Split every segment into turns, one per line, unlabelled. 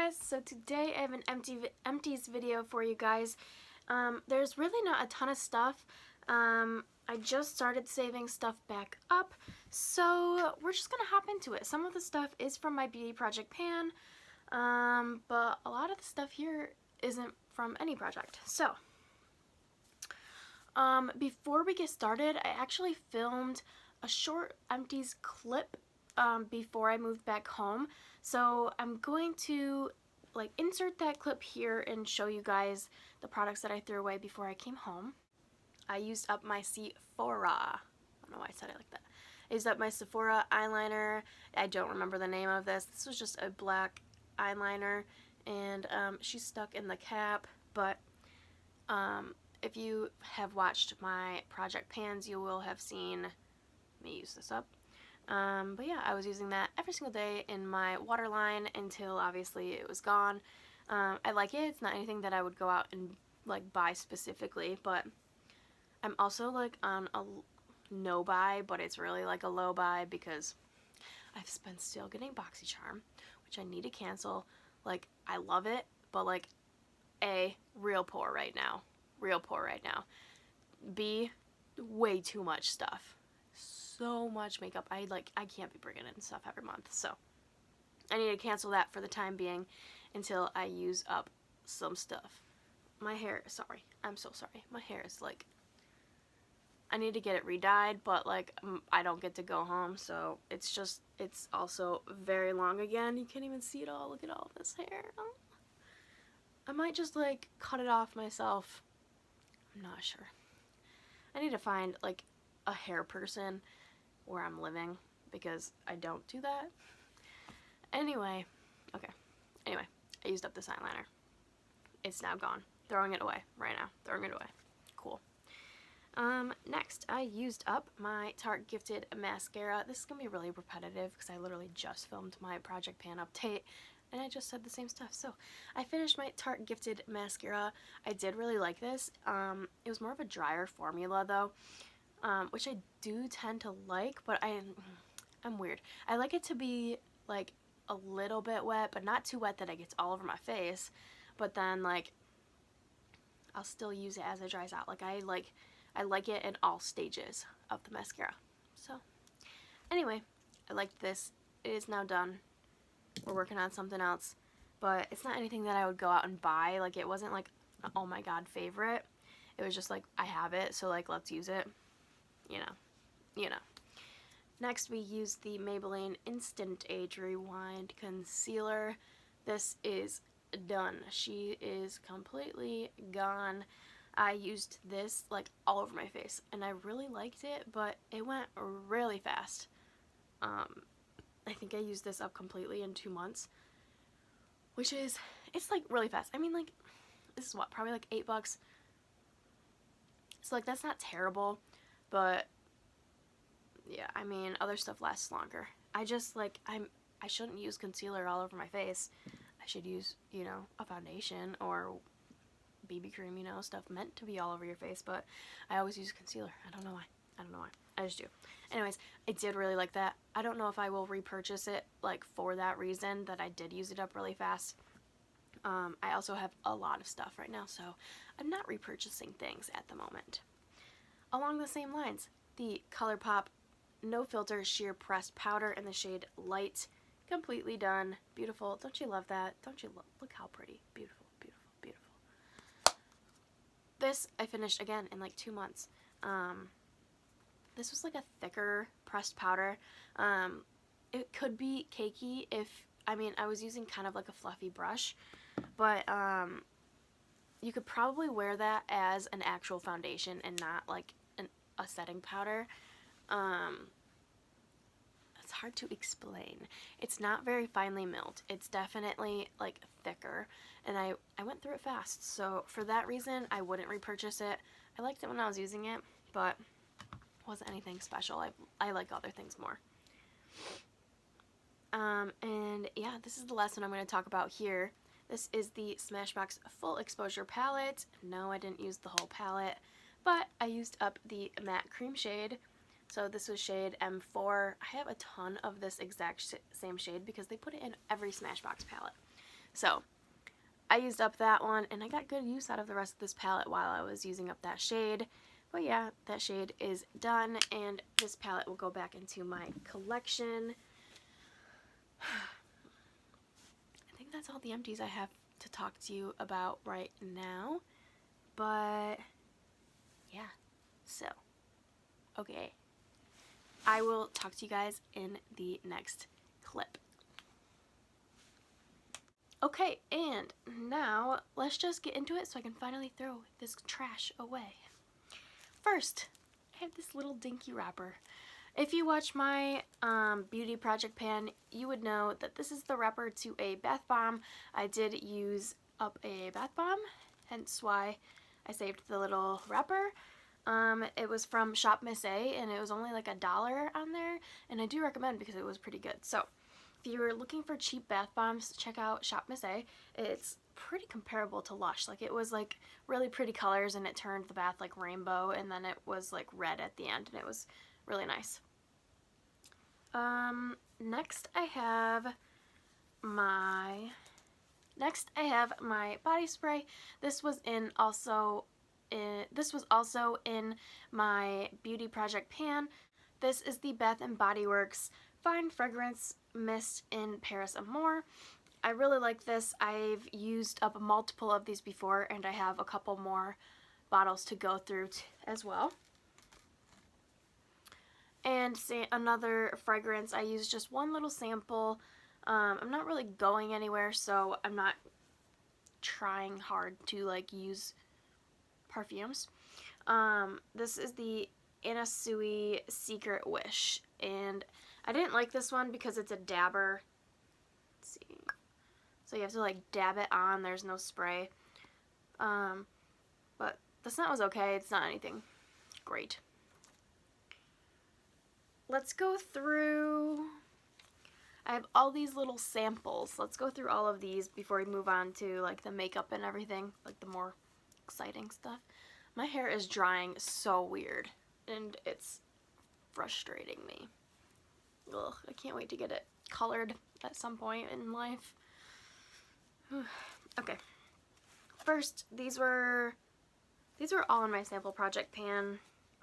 guys, so today I have an empties video for you guys. There's really not a ton of stuff. I just started saving stuff back up, so we're just gonna hop into it. Some of the stuff is from my beauty project pan, but a lot of the stuff here isn't from any project. So, before we get started, I actually filmed a short empties clip before I moved back home. So I'm going to insert that clip here and show you guys the products that I threw away before I came home. I used up my Sephora. I don't know why I said it like that. I used up my Sephora eyeliner. I don't remember the name of this. This was just a black eyeliner, and she's stuck in the cap, but if you have watched my project pans, you will have seen me use this up. But yeah, I was using that every single day in my waterline until obviously it was gone. I like it. It's not anything that I would go out and buy specifically, but I'm also on a no buy, but it's really a low buy because I've been still getting BoxyCharm, which I need to cancel. I love it, but real poor right now. Real poor right now. B, way too much stuff. So much makeup. I can't be bringing in stuff every month, so I need to cancel that for the time being until I use up some stuff. My hair, sorry, I'm so sorry. My hair is I need to get it re-dyed, but I don't get to go home, so it's also very long again. You can't even see it all. Look at all this hair. I might just cut it off myself. I'm not sure. I need to find a hair person where I'm living because I don't do that. Anyway, I used up this eyeliner. It's now gone. Throwing it away right now. Throwing it away. Cool. Next, I used up my Tarte Gifted mascara. This is gonna be really repetitive because I literally just filmed my project pan update and I just said the same stuff. So I finished my Tarte Gifted mascara. I did really like this. It was more of a drier formula though, which I do tend to like, but I'm weird. I like it to be a little bit wet, but not too wet that it gets all over my face. But then I'll still use it as it dries out. I like it in all stages of the mascara. So anyway, I liked this. It is now done. We're working on something else, but it's not anything that I would go out and buy. It wasn't an oh my god favorite. It was just I have it, so let's use it. You know. Next, we used the Maybelline Instant Age Rewind Concealer. This is done. She is completely gone. I used this all over my face, and I really liked it, but it went really fast. I think I used this up completely in 2 months, which is, it's really fast. I mean, this is what, probably $8. So that's not terrible, but yeah, I mean, other stuff lasts longer. I just I shouldn't use concealer all over my face. I should use, a foundation or BB cream, stuff meant to be all over your face, but I always use concealer. I don't know why. I just do. Anyways, I did really like that. I don't know if I will repurchase it for that reason, that I did use it up really fast. I also have a lot of stuff right now, so I'm not repurchasing things at the moment. Along the same lines, the ColourPop No Filter Sheer Pressed Powder in the shade Light. Completely done. Beautiful. Don't you love that? Don't you look how pretty. Beautiful, beautiful, beautiful. This I finished again in 2 months. This was a thicker pressed powder. It could be cakey if, I was using kind of a fluffy brush, but you could probably wear that as an actual foundation and not a setting powder. It's hard to explain. It's not very finely milled. It's definitely thicker, and I went through it fast, so for that reason I wouldn't repurchase it. I liked it when I was using it, but it wasn't anything special. I like other things more. And yeah, this is the last one I'm going to talk about here. This is the Smashbox Full Exposure Palette. No, I didn't use the whole palette, but I used up the matte cream shade. So this was shade M4. I have a ton of this exact same shade because they put it in every Smashbox palette. So I used up that one, and I got good use out of the rest of this palette while I was using up that shade. But yeah, that shade is done, and this palette will go back into my collection. I think that's all the empties I have to talk to you about right now. But yeah, so okay, I will talk to you guys in the next clip. Okay, and now let's just get into it so I can finally throw this trash away. First, I have this little dinky wrapper. If you watch my beauty project pan, you would know that this is the wrapper to a bath bomb. I did use up a bath bomb, hence why I saved the little wrapper. It was from Shop Miss A, and it was only like $1 on there, and I do recommend because it was pretty good. So if you're looking for cheap bath bombs, check out Shop Miss A. It's pretty comparable to Lush. Like, it was like really pretty colors, and it turned the bath like rainbow, and then it was like red at the end, and it was really nice. Next I have my body spray. This was also in my beauty project pan. This is the Bath & Body Works Fine Fragrance Mist in Paris Amour. I really like this. I've used up multiple of these before, and I have a couple more bottles to go through as well. And another fragrance, I used just one little sample. I'm not really going anywhere, so I'm not trying hard to like use perfumes. This is the Anna Sui Secret Wish, and I didn't like this one because it's a dabber. Let's see. So you have to like dab it on, there's no spray. But the scent was okay, it's not anything great. Let's go through, I have all these little samples. Let's go through all of these before we move on to like the makeup and everything, like the more exciting stuff. My hair is drying so weird, and it's frustrating me. Ugh, I can't wait to get it colored at some point in life. Okay. First, these were all in my sample project pan,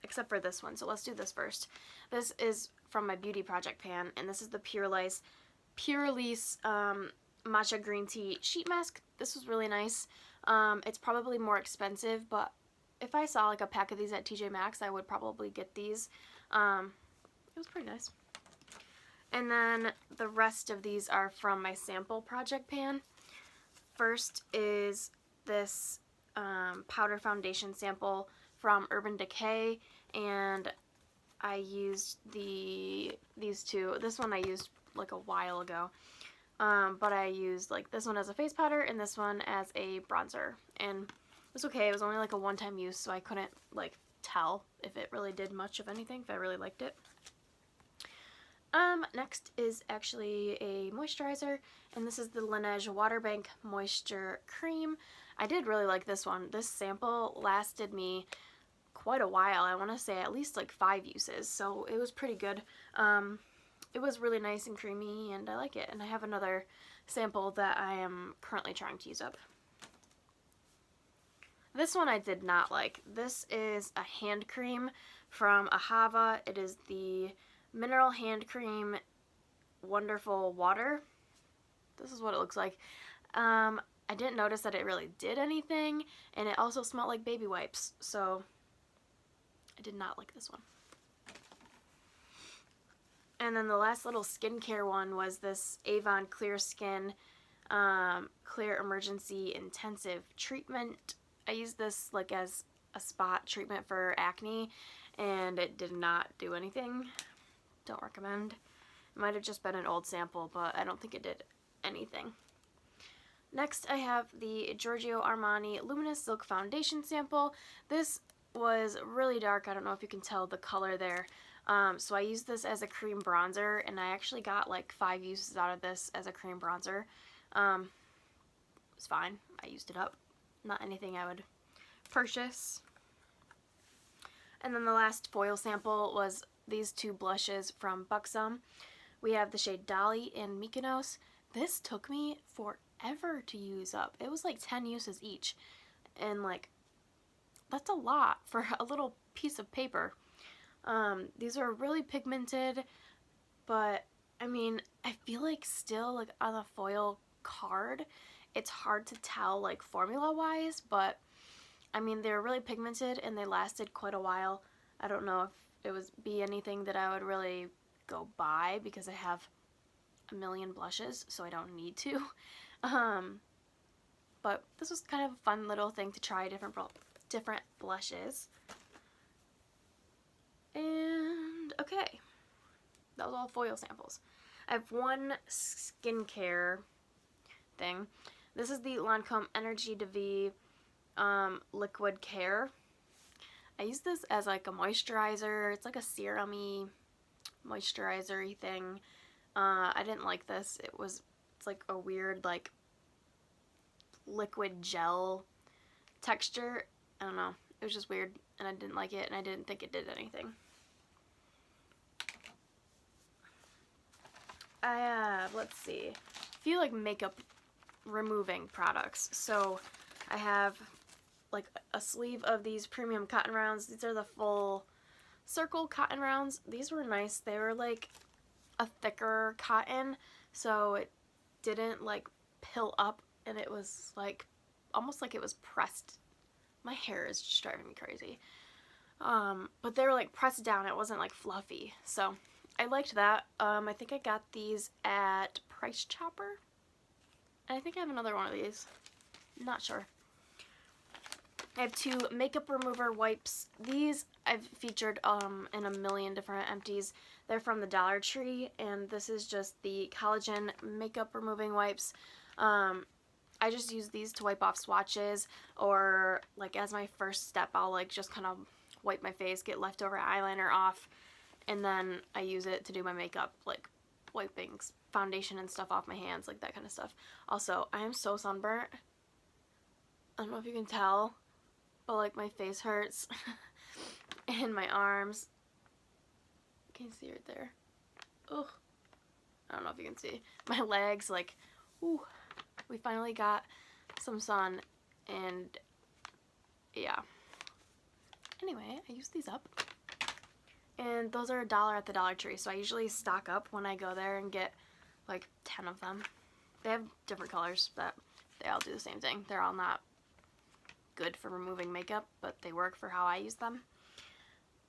except for this one, so let's do this first. This is from my beauty project pan, and this is the Purlisse Matcha Green Tea Sheet Mask. This was really nice. It's probably more expensive, but if I saw like a pack of these at TJ Maxx, I would probably get these. It was pretty nice. And then the rest of these are from my sample project pan. First is this powder foundation sample from Urban Decay, and I used these two. This one I used like a while ago, but I used like this one as a face powder and this one as a bronzer, and it was okay. It was only like a one-time use, so I couldn't like tell if it really did much of anything, if I really liked it. Next is actually a moisturizer, and this is the Lineage Water Bank Moisture Cream. I did really like this one. This sample lasted me quite a while. I want to say at least like 5 uses, so it was pretty good. It was really nice and creamy, and I like it. And I have another sample that I am currently trying to use up. This one I did not like. This is a hand cream from Ahava. It is the Mineral Hand Cream Wonderful Water. This is what it looks like. I didn't notice that it really did anything, and it also smelled like baby wipes, so I did not like this one. And then the last little skincare one was this Avon Clear Skin Clear Emergency Intensive Treatment. I used this like as a spot treatment for acne, and it did not do anything. Don't recommend. It might have just been an old sample, but I don't think it did anything. Next, I have the Giorgio Armani Luminous Silk Foundation sample. This was really dark. I don't know if you can tell the color there. So I used this as a cream bronzer, and I actually got like 5 uses out of this as a cream bronzer. It was fine. I used it up. Not anything I would purchase. And then the last foil sample was these 2 blushes from Buxom. We have the shade Dolly and Mykonos. This took me forever forever to use up. It was like 10 uses each. And like, that's a lot for a little piece of paper. These are really pigmented, but I mean, I feel like still like on the foil card, it's hard to tell like formula wise, but I mean, they're really pigmented and they lasted quite a while. I don't know if it would be anything that I would really go buy because I have a million blushes, so I don't need to. But this was kind of a fun little thing to try different blushes. And okay, that was all foil samples. I have one skincare thing. This is the Lancome Energy de Vie Liquid Care. I use this as like a moisturizer. It's like a serum-y, moisturizer-y thing. I didn't like this. It's like a weird like liquid gel texture. I don't know. It was just weird and I didn't like it and I didn't think it did anything. I have, let's see, a few like makeup removing products. So I have like a sleeve of these premium cotton rounds. These are the full circle cotton rounds. These were nice. They were like a thicker cotton, so it didn't like pill up and it was like almost like it was pressed. My hair is just driving me crazy. But they were like pressed down. It wasn't like fluffy. So I liked that. I think I got these at Price Chopper. And I think I have another one of these. Not sure. I have two makeup remover wipes. These I've featured in a million different empties. They're from the Dollar Tree, and this is just the Collagen makeup removing wipes. I just use these to wipe off swatches, or like as my first step, I'll like just kind of wipe my face, get leftover eyeliner off, and then I use it to do my makeup, like wiping foundation and stuff off my hands, like that kind of stuff. Also, I am so sunburnt. I don't know if you can tell, but like my face hurts and my arms. Can you see right there? Ugh. I don't know if you can see. My legs, like, ooh. We finally got some sun, and yeah. Anyway, I use these up. And those are $1 at the Dollar Tree, so I usually stock up when I go there and get like 10 of them. They have different colors, but they all do the same thing. They're all not good for removing makeup, but they work for how I use them.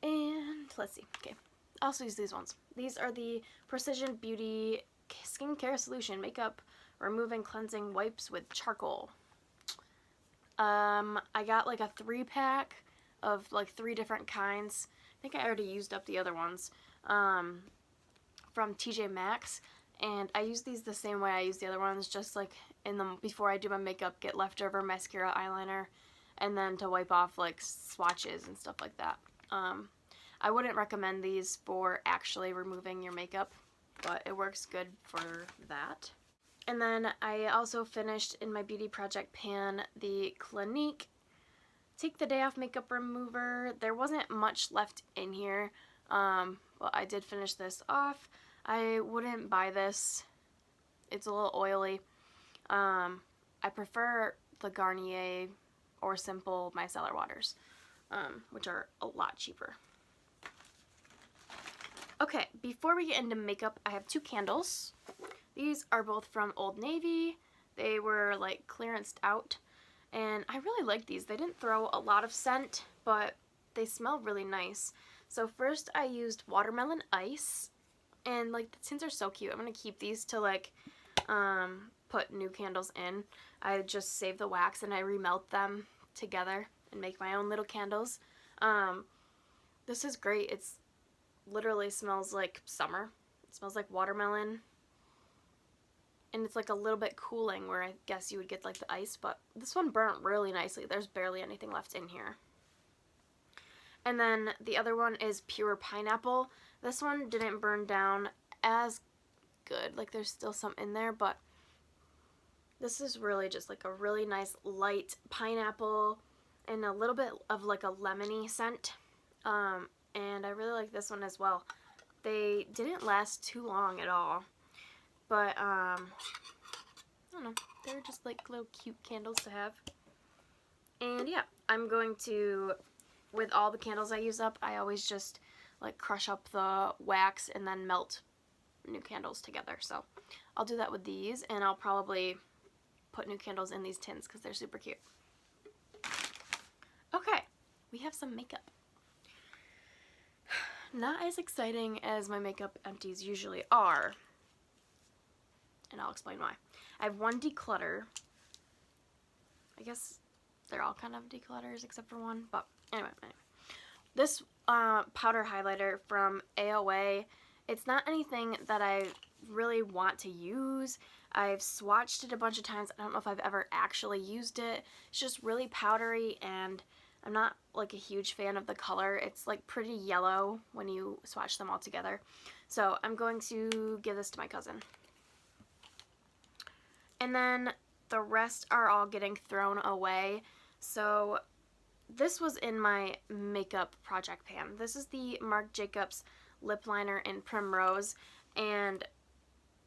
And let's see. Okay. I also use these ones. These are the Precision Beauty Skincare Solution Makeup Removing Cleansing Wipes with Charcoal. I got like a 3-pack of like 3 different kinds. I think I already used up the other ones from TJ Maxx, and I use these the same way I use the other ones, just like in the before I do my makeup, get leftover mascara, eyeliner, and then to wipe off like swatches and stuff like that. I wouldn't recommend these for actually removing your makeup, but it works good for that. And then I also finished in my beauty project pan the Clinique Take the Day Off Makeup Remover. There wasn't much left in here, but I did finish this off. I wouldn't buy this. It's a little oily. I prefer the Garnier or Simple Micellar Waters, which are a lot cheaper. Okay, before we get into makeup, I have 2 candles. These are both from Old Navy. They were like clearanced out, and I really like these. They didn't throw a lot of scent, but they smell really nice. So first I used Watermelon Ice, and like the tins are so cute. I'm gonna keep these to like put new candles in. I just save the wax and I remelt them together and make my own little candles. This is great. It's literally smells like summer. It smells like watermelon, and it's like a little bit cooling, where I guess you would get like the ice, but this one burnt really nicely. There's barely anything left in here. And then the other one is Pure Pineapple. This one didn't burn down as good. Like there's still some in there, but this is really just like a really nice light pineapple and a little bit of like a lemony scent. And I really like this one as well. They didn't last too long at all, but I don't know. They're just like little cute candles to have. And yeah, I'm going to, with all the candles I use up, I always just like crush up the wax and then melt new candles together. So I'll do that with these, and I'll probably put new candles in these tins because they're super cute. Okay, we have some makeup. Not as exciting as my makeup empties usually are, and I'll explain why. I have one declutter. I guess they're all kind of declutters except for one, but anyway. This powder highlighter from AOA, it's not anything that I really want to use. I've swatched it a bunch of times. I don't know if I've ever actually used it. It's just really powdery, and I'm not like a huge fan of the color. It's like pretty yellow when you swatch them all together. So I'm going to give this to my cousin. And then the rest are all getting thrown away. So this was in my makeup project pan. This is the Marc Jacobs lip liner in Primrose, and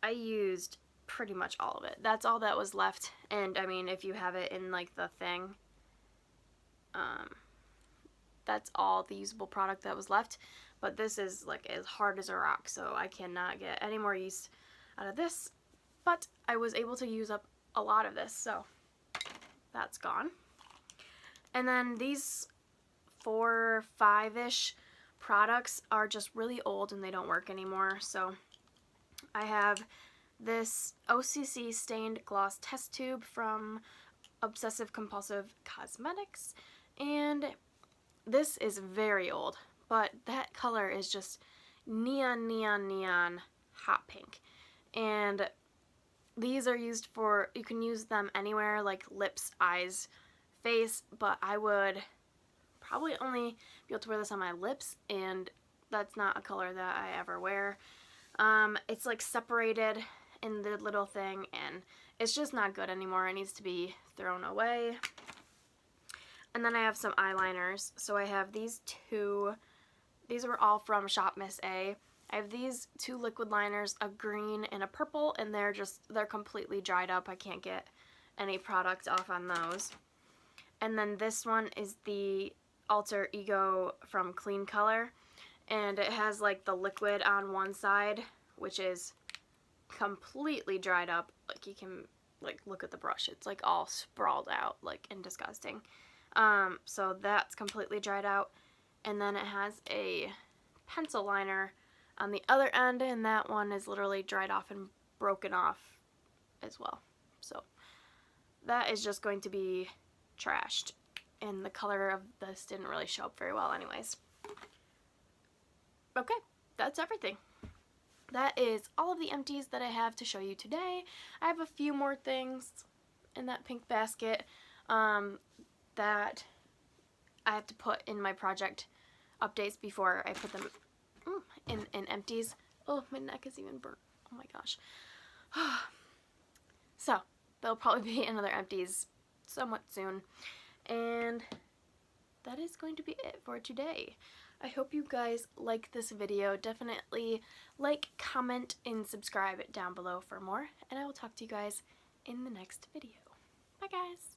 I used pretty much all of it. That's all that was left. And I mean, if you have it in like the thing, that's all the usable product that was left. But this is like as hard as a rock, so I cannot get any more use out of this. But I was able to use up a lot of this, so that's gone. And then these 4, 5-ish products are just really old and they don't work anymore. So I have this OCC stained gloss test tube from Obsessive-Compulsive Cosmetics, and this is very old, but that color is just neon hot pink. And these are used for, you can use them anywhere, like lips, eyes, face, but I would probably only be able to wear this on my lips, and that's not a color that I ever wear. It's like separated in the little thing, and it's just not good anymore. It needs to be thrown away. And then I have some eyeliners. So I have these two. These were all from Shop Miss A. I have these 2 liquid liners, a green and a purple, and they're completely dried up. I can't get any product off on those. And then this one is the Alter Ego from Clean Color, and it has like the liquid on one side, which is completely dried up. Like you can like look at the brush, it's like all sprawled out like and disgusting. So that's completely dried out. And then it has a pencil liner on the other end, and that one is literally dried off and broken off as well. So that is just going to be trashed, and the color of this didn't really show up very well anyways. Okay, that's everything. That is all of the empties that I have to show you today. I have a few more things in that pink basket that I have to put in my project updates before I put them in empties. Oh, my neck is even burnt. Oh my gosh. So, there'll probably be another empties somewhat soon. And that is going to be it for today. I hope you guys like this video. Definitely like, comment, and subscribe down below for more. And I will talk to you guys in the next video. Bye guys!